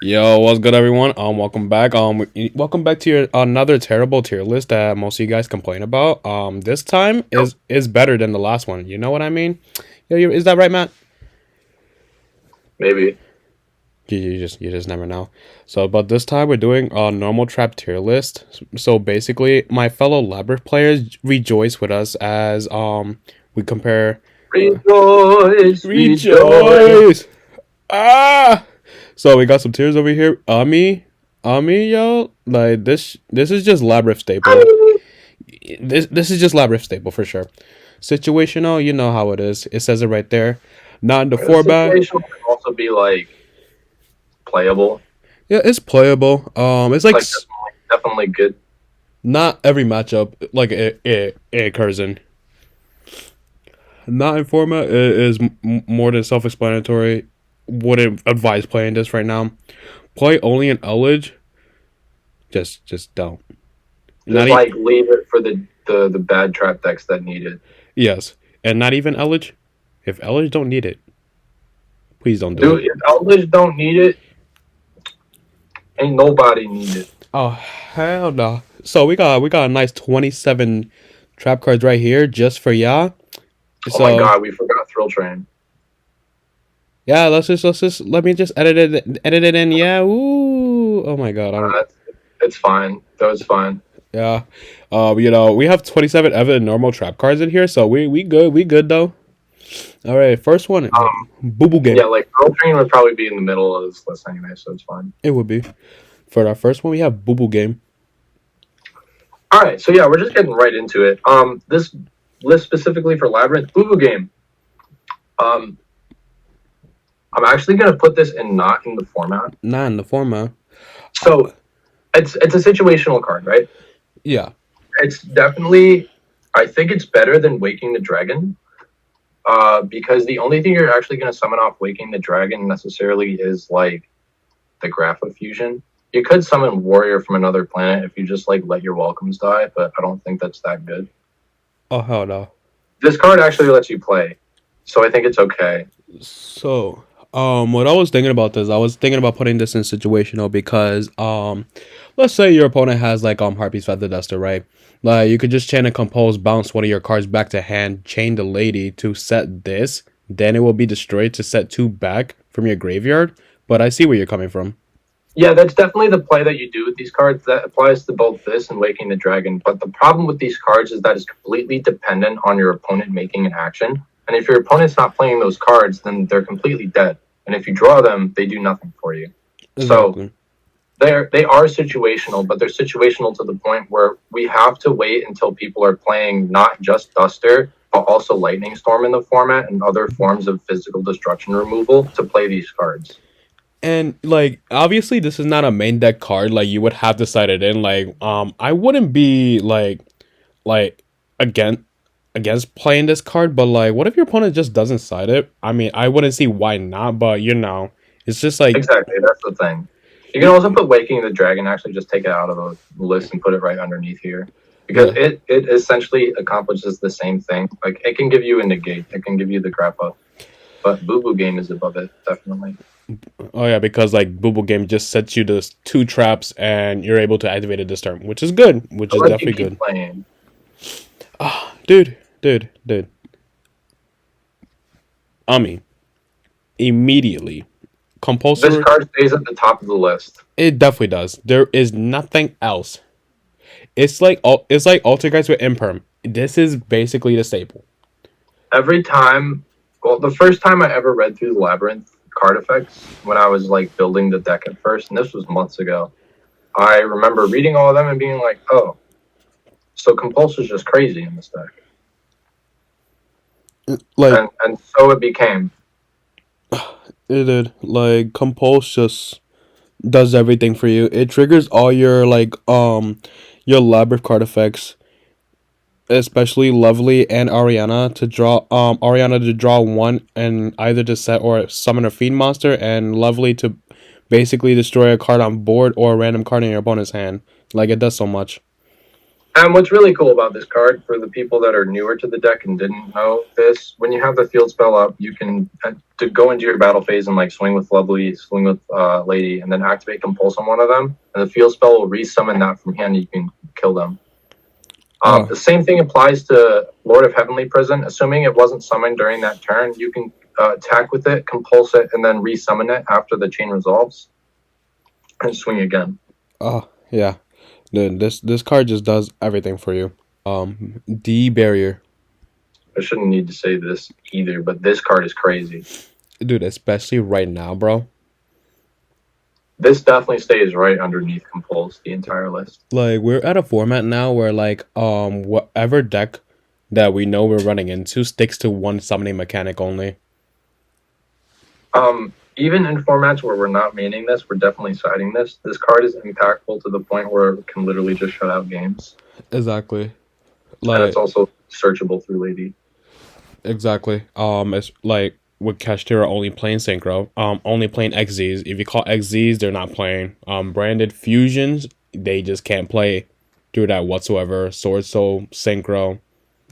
Yo, what's good, everyone? Welcome back. Welcome back to your another terrible tier list that most of you guys complain about. This time Yep, is better than the last one. You know what I mean? Yeah, is that right, Matt? maybe. You just never know. So, but this time we're doing a normal trap tier list. So basically, my fellow Labyrinth players rejoice with us as we compare. Rejoice, rejoice. Rejoice! Ah! So we got some tears over here. Yo, like this is just Labyrinth staple. This is just Labyrinth staple for sure. Situational, you know how it is. It says it right there. Not in the The format. situation can also be like playable. Yeah, it's playable. It's It's like like definitely good. not every matchup like it occurs in. Not in format is more than self-explanatory. Wouldn't advise playing this right now. Play only in Elage. Just don't. Not Just even like leave it for the bad trap decks that need it. yes, and not even Elage. If Elage don't need it, please don't do it. Dude, if Eldritch don't need it, ain't nobody need it. Oh hell no! So we got a nice 27 trap cards right here just for y'all. Oh my So god, we forgot Thrill Train. yeah, let's just let me just edit it in. Yeah, ooh, oh my god, I don't. That's it's fine. That was fine. Yeah, we have 27 evident normal trap cards in here, so we good though. All right, first one, Um, boo boo yeah, game. like Thrill Train would probably be in the middle of this list anyway, so it's fine. It would be for our first one. We have boo boo game. All right, so yeah, we're just getting right into it. This list specifically for Labyrinth Boo Boo Game. Um, I'm actually gonna put this in not in the format. Not in the format. So it's a situational card, right? Yeah. It's definitely I think it's better than Waking the Dragon. Because the only thing you're actually gonna summon off Waking the Dragon necessarily is like the Grapha Fusion. You could summon Warrior from another planet if you just like let your welcomes die, but I don't think that's that good. Oh hell no. This card actually lets you play, so I think it's okay. So, what I was thinking about this, I was thinking about putting this in situational because, let's say your opponent has like Harpy's Feather Duster, right? Like you could just chain and compose, bounce one of your cards back to hand, chain the lady to set this, then it will be destroyed to set two back from your graveyard. But I see where you're coming from. Yeah, that's definitely the play that you do with these cards. That applies to both this and Waking the Dragon. But the problem with these cards is that it's completely dependent on your opponent making an action. And if your opponent's not playing those cards, then they're completely dead. And if you draw them, they do nothing for you. So Exactly. they are situational, but they're situational to the point where we have to wait until people are playing not just Duster, but also Lightning Storm in the format and other forms of physical destruction removal to play these cards. And like obviously this is not a main deck card like you would have decided in like I wouldn't be like again against playing this card, but like what if your opponent just doesn't side it? I mean, I wouldn't see why not, but it's just like Exactly, that's the thing. You can also put Waking the Dragon, actually just take it out of the list and put it right underneath here. Because yeah. it essentially accomplishes the same thing. Like it can give you a negate, it can give you the grappa. But Boo Boo Game is above it, definitely. Oh yeah, because like Booble Game just sets you to two traps and you're able to activate it this turn, which is good, which I'll is let you definitely keep good. playing. Ah, dude. I mean, immediately This compulsory. card stays at the top of the list. It definitely does. There is nothing else. It's like Altergeist with Imperm. This is basically the staple. Every time, well, the first time I ever read through the Labyrinth card effects, when I was like building the deck at first, and this was months ago, I remember reading all of them and being like, oh, so Compulsor's just crazy in this deck. Like And so it became. it did. Like Compulse just does everything for you. It triggers all your labyrinth card effects, especially Lovely and Ariana to draw one and either to set or summon a fiend monster, and Lovely to basically destroy a card on board or a random card in your opponent's hand. Like it does so much. And what's really cool about this card, for the people that are newer to the deck and didn't know this, when you have the field spell up, you can to go into your battle phase and like swing with Lovely, swing with Lady, and then activate Compulse on one of them, and the field spell will resummon that from hand. And you can kill them. The same thing applies to Lord of Heavenly Prison. Assuming it wasn't summoned during that turn, you can attack with it, compulse it, and then resummon it after the chain resolves, and swing again. Oh yeah, dude, this card just does everything for you. D barrier, I shouldn't need to say this either, but this card is crazy. dude, especially right now, bro. This definitely stays right underneath Compulse, the entire list. Like we're at a format now where like whatever deck that we know we're running into sticks to one summoning mechanic only. Even in formats where we're not maining this, we're definitely siding this. This card is impactful to the point where it can literally just shut out games. Exactly. And it's also searchable through Lady. Exactly. It's like with Kashtira only playing Synchro, only playing XZs. If you call XZs, they're not playing. Branded fusions, they just can't play through that whatsoever. Sword Soul, Synchro,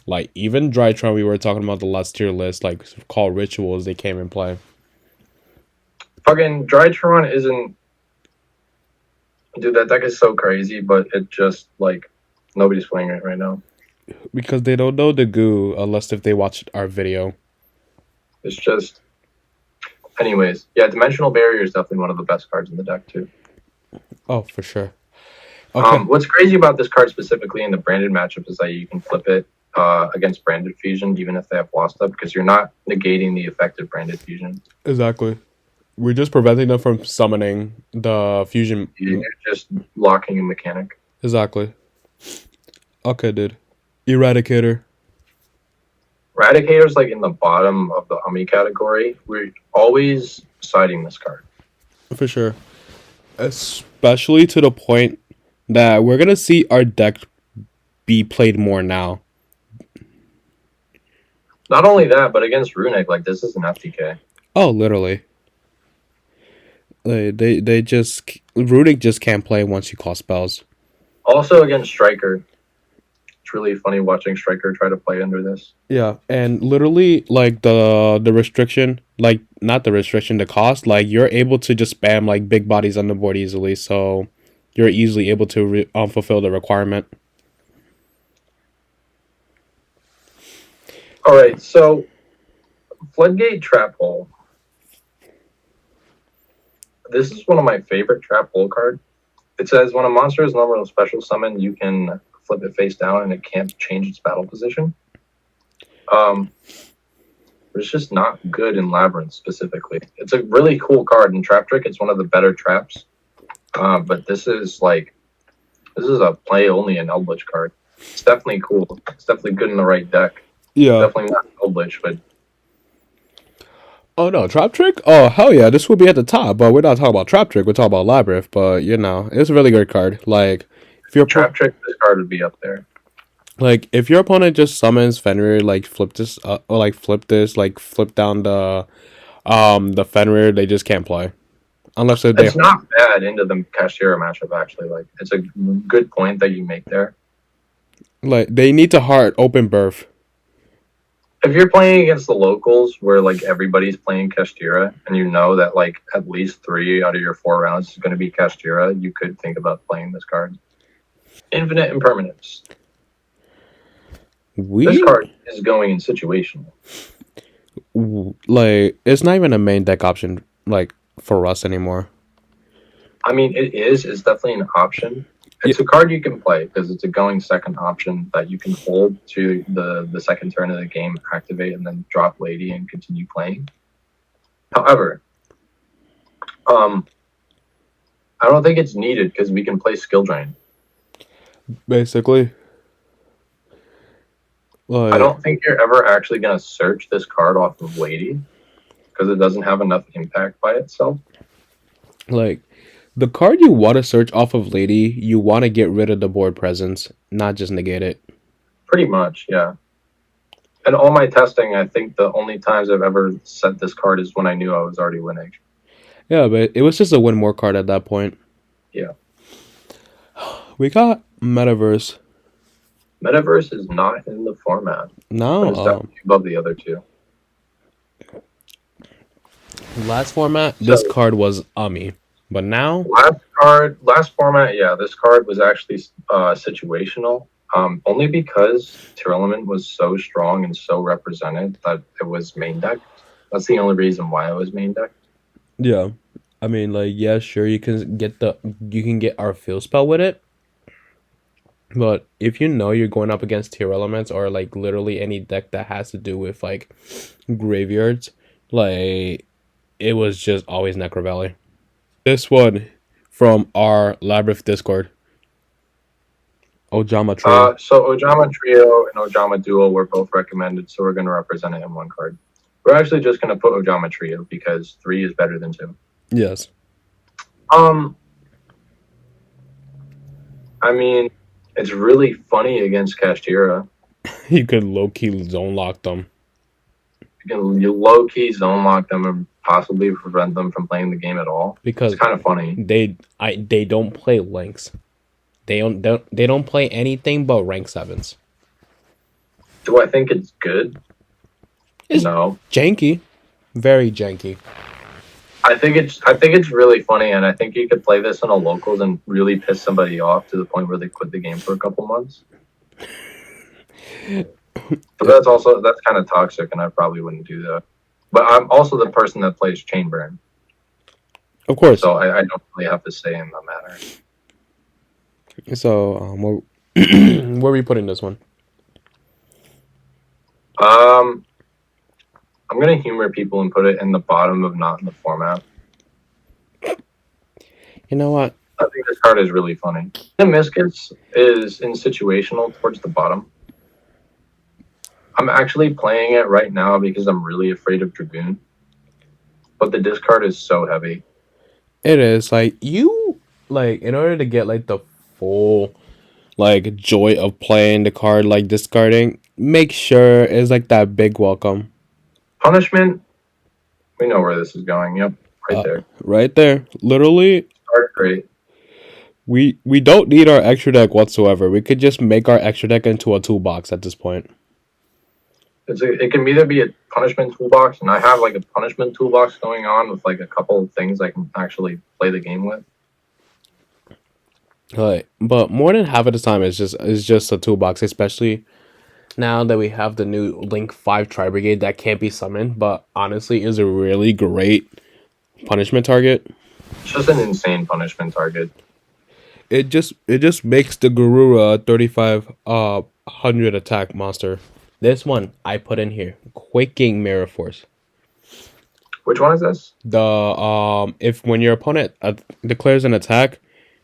like even Drytron, we were talking about the last tier list, like called Rituals, they can't even play. Fucking Drytron isn't. Dude, that deck is so crazy, but it just, like, nobody's playing it right now. Because they don't know the goo unless if they watched our video. It's just. Anyways, yeah, Dimensional Barrier is definitely one of the best cards in the deck, too. Oh, for sure. Okay. What's crazy about this card specifically in the branded matchup is that you can flip it against branded fusion, even if they have lost up, because you're not negating the effective branded fusion. Exactly. We're just preventing them from summoning the fusion. You're just locking a mechanic. Exactly. Okay, dude. Eradicator. Eradicator's like in the bottom of the Ummi category. We're always siding this card. For sure. Especially to the point that we're going to see our deck be played more now. Not only that, but against Runic, like, this is an FTK. Oh, literally. They just... Runic just can't play once you call spells. Also against Striker. It's really funny watching Striker try to play under this. Yeah, and literally, like, the restriction, like, not the restriction, the cost, like, you're able to just spam, like, big bodies on the board easily, so you're easily able to fulfill the requirement. Alright, so Floodgate Trap Hole. This is one of my favorite Trap Hole cards. It says when a monster is normal or special summon, you can flip it face down and it can't change its battle position. It's just not good in Labrynth specifically. It's a really cool card in Trap Trick. It's one of the better traps. But this is a play only in Eldritch card. It's definitely cool. It's definitely good in the right deck. Yeah. Definitely not Eldritch, but. Oh no, Trap Trick? Oh hell yeah, this would be at the top, but we're not talking about Trap Trick, we're talking about Labrynth, but you know, it's a really good card. Like if your Trap Trick, this card would be up there. Like if your opponent just summons Fenrir, like flip this or like flip this, like flip down the Fenrir, they just can't play. Unless it's not bad into the Kashtira matchup actually. Like it's a good point that you make there. Like they need to hard open birth. If you're playing against the locals where like everybody's playing Kashtira and you know that like at least 3 out of your 4 rounds is going to be Kashtira, you could think about playing this card. Infinite Impermanence. This card is going in Situational. Like it's not even a main deck option like for us anymore. I mean, it is. It's definitely an option. It's a card you can play because it's a going second option that you can hold to the second turn of the game, activate, and then drop Lady and continue playing. However, I don't think it's needed because we can play Skill Drain. Basically. Like, I don't think you're ever actually going to search this card off of Lady because it doesn't have enough impact by itself. Like, the card you want to search off of Lady, you want to get rid of the board presence, not just negate it. Pretty much, yeah. And all my testing, I think the only times I've ever set this card is when I knew I was already winning. Yeah, but it was just a win more card at that point. Yeah. We got Metaverse. Metaverse is not in the format, but it's No, definitely above the other two. last format, this So card was Ummy, but now last format, yeah, this card was actually situational. Only because Tearlament was so strong and so represented that it was main deck. That's the only reason why it was main deck. yeah, I mean like yeah, sure you can get our field spell with it, but if you know you're going up against tier elements or like literally any deck that has to do with like graveyards, like it was just always Necro Valley. This one from our Labrynth Discord. Ojama Trio. So Ojama Trio and Ojama Duo were both recommended, so we're going to represent it in one card. We're actually just going to put Ojama Trio because 3 is better than 2. Yes. I mean, it's really funny against Kashtira. You could low key zone lock them. You low key zone lock them and possibly prevent them from playing the game at all. Because it's kind of funny. They don't play links. They don't play anything but rank 7s. Do I think it's good? No. Janky. Very janky. I think it's really funny, and I think you could play this in a locals and really piss somebody off to the point where they quit the game for a couple months. But that's kind of toxic, and I probably wouldn't do that. But I'm also the person that plays Chainburn. Of course. So I don't really have to say in the matter. So where are we putting this one? I'm gonna humor people and put it in the bottom of not in the format. You know what? I think this card is really funny. The Miskets is in situational towards the bottom. I'm actually playing it right now because I'm really afraid of Dragoon. But the discard is so heavy. It is like in order to get like the full like joy of playing the card, like discarding, make sure it's like that big welcome. Punishment. We know where this is going. Yep, right there. Right there. Literally. Start great. We don't need our extra deck whatsoever. We could just make our extra deck into a toolbox at this point. It can either be a punishment toolbox, and I have like a punishment toolbox going on with like a couple of things I can actually play the game with. But more than half of the time it's just a toolbox, especially now that we have the new Link 5 Tri Brigade that can't be summoned, but honestly is a really great punishment target. It's just an insane punishment target. It just makes the Garura 3500 attack monster. This one I put in here. Quaking Mirror Force. Which one is this? The if when your opponent declares an attack,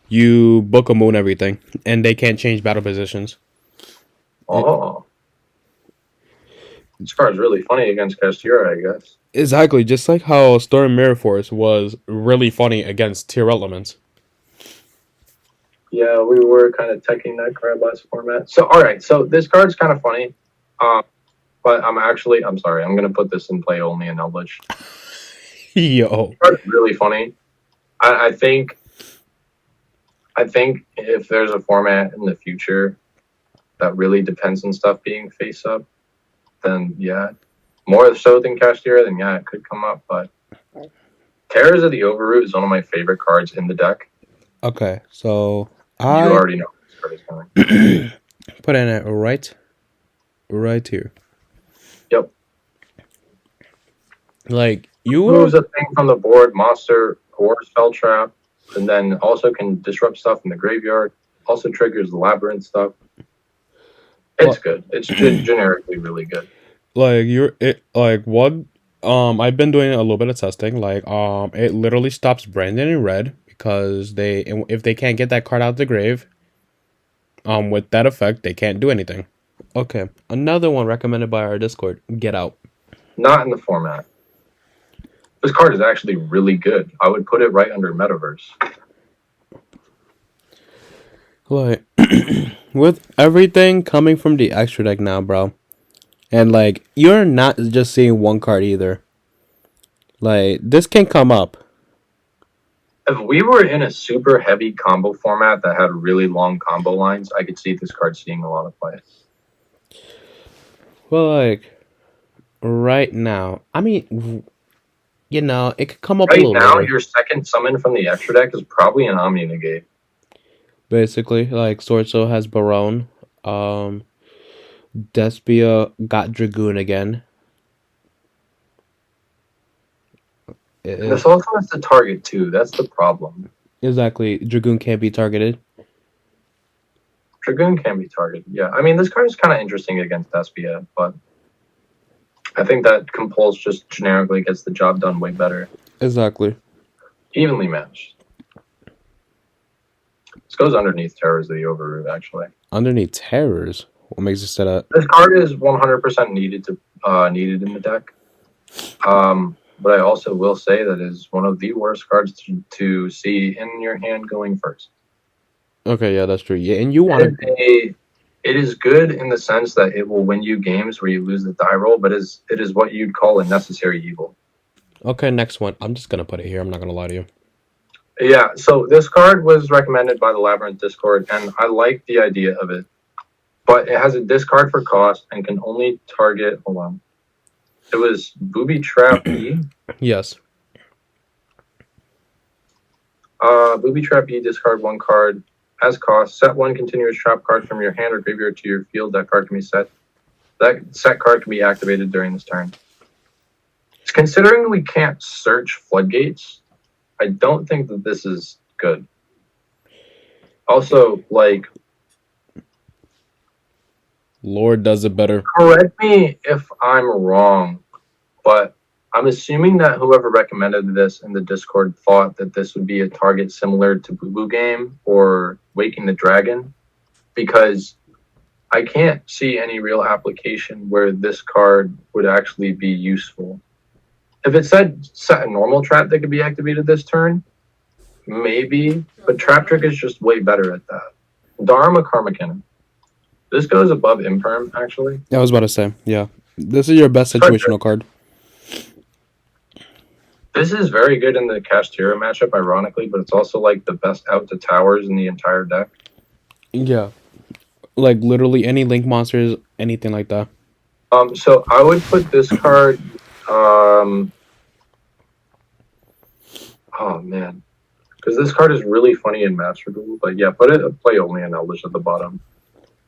you book a moon everything, and they can't change battle positions. Oh. This card's really funny against Kashtira, I guess. Exactly, just like how Storm Mirror Force was really funny against tier elements. Yeah, we were kind of teching that card last format. So, all right, so this card's kind of funny. But I'm sorry, I'm going to put this in play only in Eldritch. Yo. It's really funny. I think if there's a format in the future that really depends on stuff being face up, then yeah, more so than Kashtira, then yeah, it could come up. But Terrors of the Overroot is one of my favorite cards in the deck. Okay, so you already know this card is coming. Put in it right here. Yep. Like you moves a thing from the board, monster or spell trap, and then also can disrupt stuff in the graveyard. Also triggers the Labrynth stuff. It's good. It's generically really good. I've been doing a little bit of testing. It literally stops Brandon in red because if they can't get that card out of the grave, with that effect, they can't do anything. Okay, another one recommended by our Discord. Get Out. Not in the format. This card is actually really good. I would put it right under Metaverse. Like, with everything coming from the extra deck now, bro, and like you're not just seeing one card either. Like this can come up. If we were in a super heavy combo format that had really long combo lines, I could see this card seeing a lot of play. Well, like right now, I mean, it could come up a Right little now, later. your second summon from the extra deck is probably an Omni Negate. Basically, like Sorso has Barone. Um, Despia got Dragoon again. And this also has to target too. That's the problem. Exactly, Dragoon can't be targeted. Dragoon can be targeted. Yeah, I mean this card is kind of interesting against Despia, but I think that Compulse just generically gets the job done way better. Exactly. Evenly matched. This goes underneath Terrors of the Overroot, actually. Underneath Terrors, what makes it set up? This card is 100% needed in the deck. But I also will say that is one of the worst cards to see in your hand going first. Okay, yeah, that's true. Yeah, and you want to. It is good in the sense that it will win you games where you lose the die roll, but it is what you'd call a necessary evil. Okay, next one. I'm just gonna put it here. I'm not gonna lie to you. Yeah, so this card was recommended by the Labrynth Discord, and I like the idea of it. But it has a discard for cost and can only target. Hold on. It was Booby Trap E. Yes. Booby Trap E, discard one card. As cost, set one continuous trap card from your hand or graveyard to your field. That card can be set. That set card can be activated during this turn. Considering we can't search floodgates, I don't think that this is good. Also, like, Lord does it better. correct me if I'm wrong, but I'm assuming that whoever recommended this in the Discord thought that this would be a target similar to Boo Boo Game or Waking the Dragon, because I can't see any real application where this card would actually be useful. If it said set a normal trap that could be activated this turn, maybe, but Trap Trick is just way better at that. Dharma Karma Cannon. This goes above Imperm, actually. I was about to say, yeah. This is your best situational card. This is very good in the Kashtira matchup, ironically, but it's also like the best out to towers in the entire deck. Yeah. Like literally any link monsters, anything like that. So I would put this card. Oh man, because this card is really funny in Master Duel. But yeah, put it play only in Eldritch at the bottom,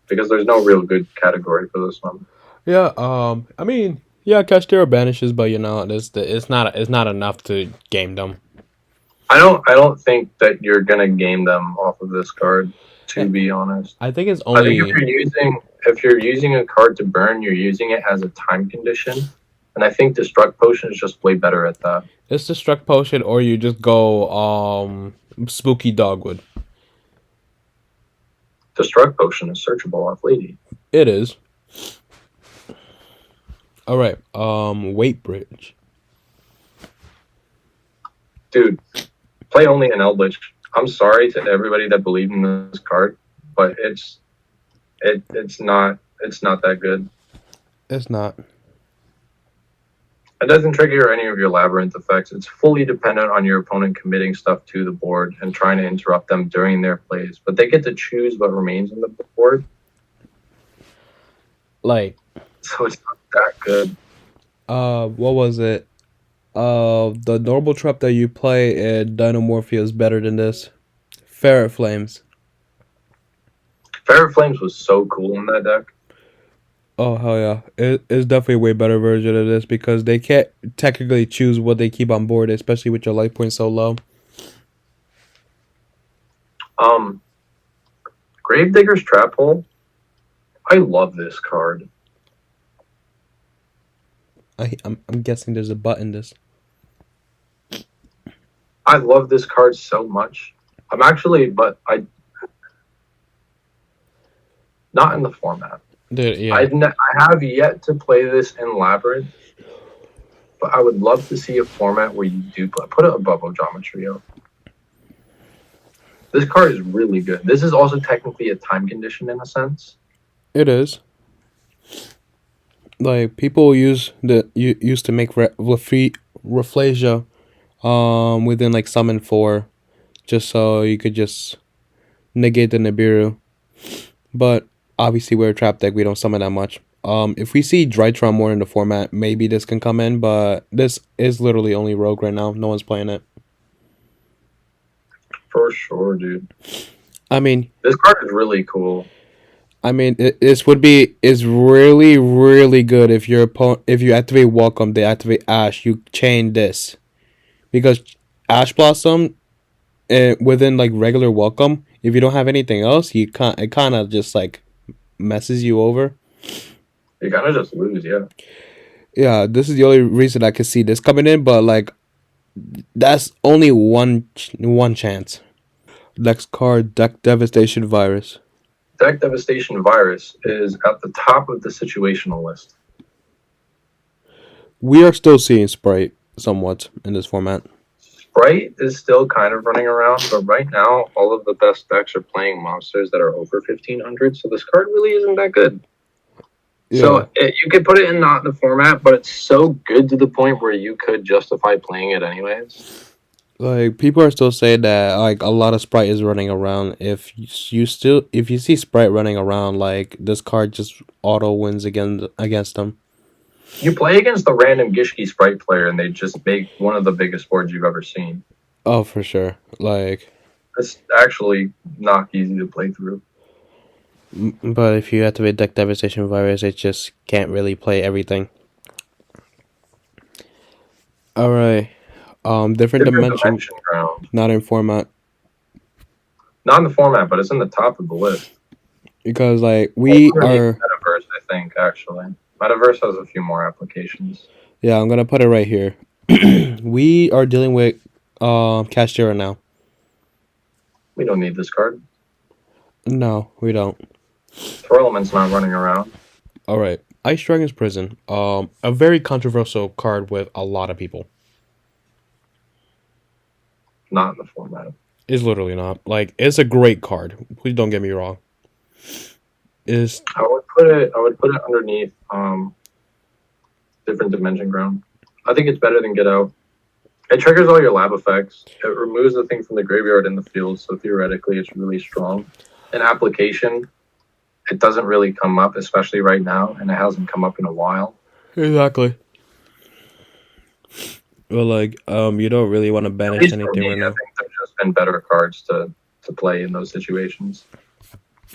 because there's no real good category for this one. Yeah. I mean, yeah, Kashtira banishes, but it's not enough to game them. I don't think that you're gonna game them off of this card. To be honest, I think it's only. I think if you're using a card to burn, you're using it as a time condition, and I think Destruct Potion is just way better at that. It's Destruct Potion, or you just go Spooky Dogwood. Destruct Potion is searchable off Lady. It is. All right. Weight Bridge. Dude, play only in Eldritch. I'm sorry to everybody that believed in this card, but it's not that good. It's not. It doesn't trigger any of your Labrynth effects. It's fully dependent on your opponent committing stuff to the board and trying to interrupt them during their plays. But they get to choose what remains on the board. Like, so it's not that good. What was it? The normal trap that you play in Dynamorphia is better than this. Ferret Flames. Ferret Flames was so cool in that deck. Oh, hell yeah. It's definitely a way better version of this because they can't technically choose what they keep on board, especially with your life point so low. Gravedigger's Trap Hole. I love this card. I'm guessing there's a button this. I love this card so much. Not in the format. Dude, yeah. I have yet to play this in Labrynth, but I would love to see a format where you do put it above Ojama Trio. This card is really good. This is also technically a time condition in a sense. It is. Like people used to make Rafflesia within like Summon 4 just so you could just negate the Nibiru. But obviously we're a trap deck, we don't summon that much. If we see Drytron more in the format, maybe this can come in, but this is literally only Rogue right now. No one's playing it. For sure, dude. I mean, this card is really cool. This would be is really really good if your opponent if you activate Welcome, they activate Ash, you chain this, because Ash Blossom, within like regular Welcome, if you don't have anything else, you can't. It kind of just like messes you over. You kind of just lose, yeah. Yeah, this is the only reason I could see this coming in, but like that's only one chance. Next card, Deck Devastation Virus. Deck Devastation Virus is at the top of the situational list. We are still seeing Sprite somewhat in this format. Sprite is still kind of running around, but right now all of the best decks are playing monsters that are over 1500, so this card really isn't that good. Yeah. So you could put it in not the format, but it's so good to the point where you could justify playing it anyways. Like, people are still saying that like a lot of Sprite is running around. If you see Sprite running around, like this card just auto wins against them. You play against the random Gishki Sprite player, and they just make one of the biggest boards you've ever seen. Oh, for sure. Like, it's actually not easy to play through. But if you activate Deck Devastation Virus, it just can't really play everything. All right. Different dimension ground. Not in format. Not in the format, but it's in the top of the list. Because like we are Metaverse, I think actually. Metaverse has a few more applications. Yeah, I'm gonna put it right here. We are dealing with Cashtira now. We don't need this card. No, we don't. Throw Element's not running around. All right, Ice Dragon's Prison. A very controversial card with a lot of people. Not in the format. It's literally not. Like, it's a great card. Please don't get me wrong. I would put it underneath different dimension ground. I think it's better than Get Out. It triggers all your lab effects. It removes the thing from the graveyard in the field, so theoretically it's really strong. In application, it doesn't really come up, especially right now, and it hasn't come up in a while. Exactly. Well, like, you don't really want to banish anything right now. I think there's just been better cards to play in those situations.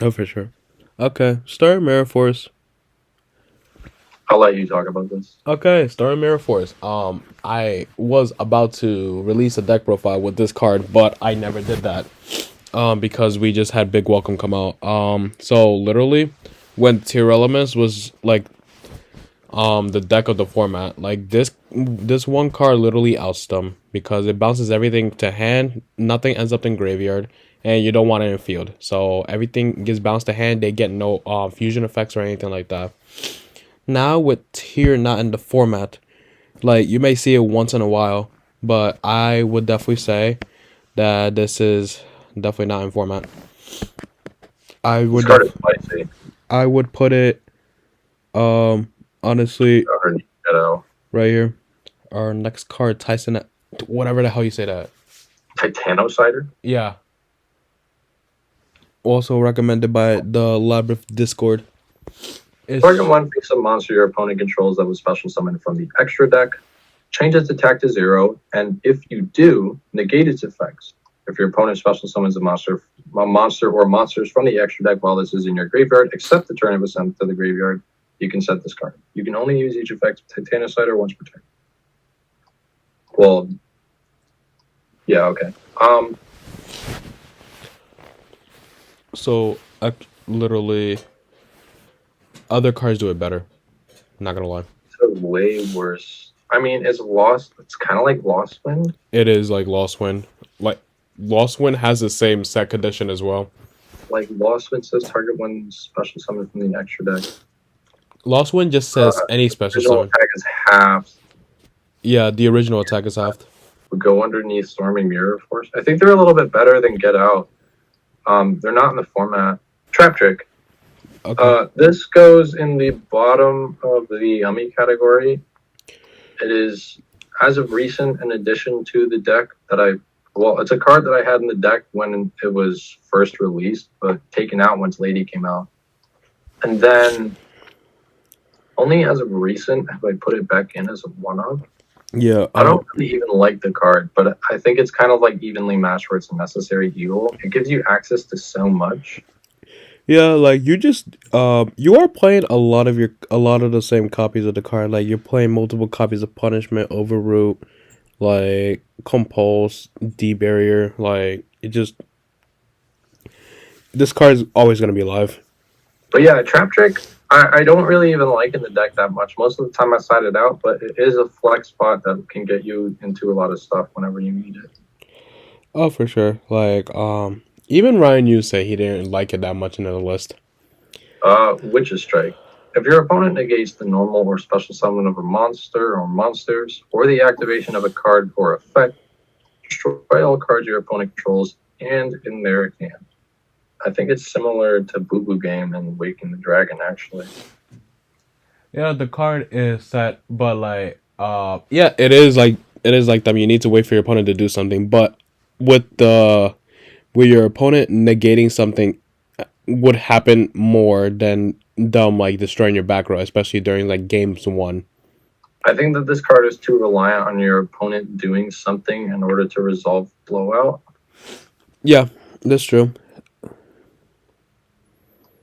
Oh, for sure. Okay, Star Mirror Force. I'll let you talk about this. Okay, Star Mirror Force. I was about to release a deck profile with this card, but I never did that. Because we just had Big Welcome come out. So literally, when Tier Elements was like, the deck of the format, like this one card literally outs them because it bounces everything to hand, nothing ends up in graveyard, and you don't want it in field. So everything gets bounced to hand. They get no fusion effects or anything like that. Now with Tier not in the format, like you may see it once in a while, but I would definitely say that this is definitely not in format. I would put it honestly right here. Our next card, Tyson, whatever the hell you say that. Titanocider? Yeah. Also recommended by the Labrynth Discord. Target one picks a monster your opponent controls that was special summoned from the extra deck. Change its attack to 0, and if you do, negate its effects. If your opponent special summons a monster or monsters from the extra deck while this is in your graveyard, except the turn of a sent to the graveyard, you can set this card. You can only use each effect of Titanocider once per turn. Well, yeah, okay. So, literally, other cards do it better. I'm not gonna lie. It's way worse. I mean, it's Lost. It's kind of like Lost Wind. It is like Lost Wind. Like, Lost Wind has the same set condition as well. Like, Lost Wind says target one special summon from the extra deck. Lost Wind just says any special summon. Attack is halved. Yeah, the original attack is halved. We go underneath Storming Mirror Force. I think they're a little bit better than Get Out. They're not in the format. Trap Trick. Okay. This goes in the bottom of the yummy category. It is, as of recent, an addition to the deck that I Well, it's a card that I had in the deck when it was first released, but taken out once Lady came out. And then only as of recent have I put it back in as a one-of. Yeah. I don't really even like the card, but I think it's kind of like evenly matched where it's a necessary evil. It gives you access to so much. Yeah, like you just you are playing a lot of the same copies of the card. Like you're playing multiple copies of Punishment, Overroot, like Compulse, D Barrier. Like it just this card is always gonna be alive. But yeah, Trap Trick, I don't really even like in the deck that much. Most of the time I side it out, but it is a flex spot that can get you into a lot of stuff whenever you need it. Oh, for sure. Like even Ryan Yu said he didn't like it that much in the list. Witch's Strike. If your opponent negates the normal or special summon of a monster or monsters, or the activation of a card or effect, destroy all cards your opponent controls and in their hand. I think it's similar to Boo Boo Game and Waking the Dragon, actually. Yeah, the card is set, but like yeah, it is like them. You need to wait for your opponent to do something, but with your opponent negating something would happen more than them like destroying your back row, especially during like games one. I think that this card is too reliant on your opponent doing something in order to resolve blowout. Yeah, that's true.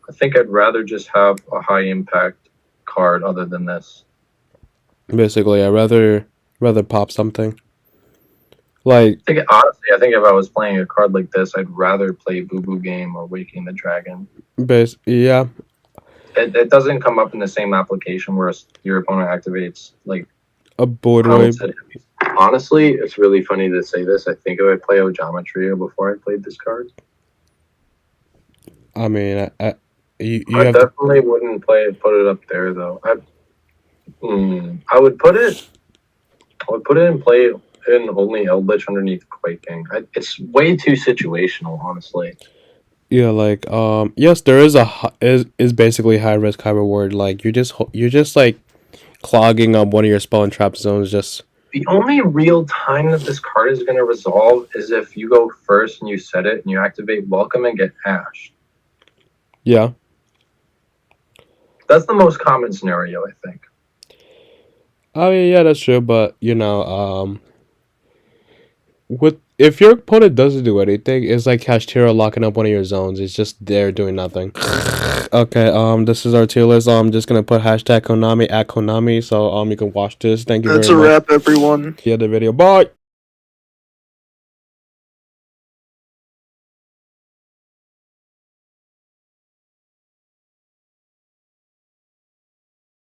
I think I'd rather just have a high impact card other than this. Basically, I'd rather pop something. Like Honestly, I think if I was playing a card like this, I'd rather play Boo Boo Game or Waking the Dragon. yeah. It doesn't come up in the same application where your opponent activates like A board wave. Honestly, it's really funny to say this. I think I would play Geometry before I played this card. I mean, I definitely wouldn't put it up there though. I would put it in play in only Eldritch underneath Quaking. It's way too situational, honestly. Yeah, like yes, there is basically high risk, high reward. Like you're just like clogging up one of your spell and trap zones. Just the only real time that this card is going to resolve is if you go first and you set it and you activate Welcome and get Ash. Yeah, that's the most common scenario, I think. I mean, yeah, that's true. But if your opponent doesn't do anything, it's like Kashtira locking up one of your zones. It's just there doing nothing. Okay, this is our tier list. I'm just gonna put hashtag Konami at Konami, so you can watch this. Thank you very much. That's a wrap, everyone. See you at the video. Bye.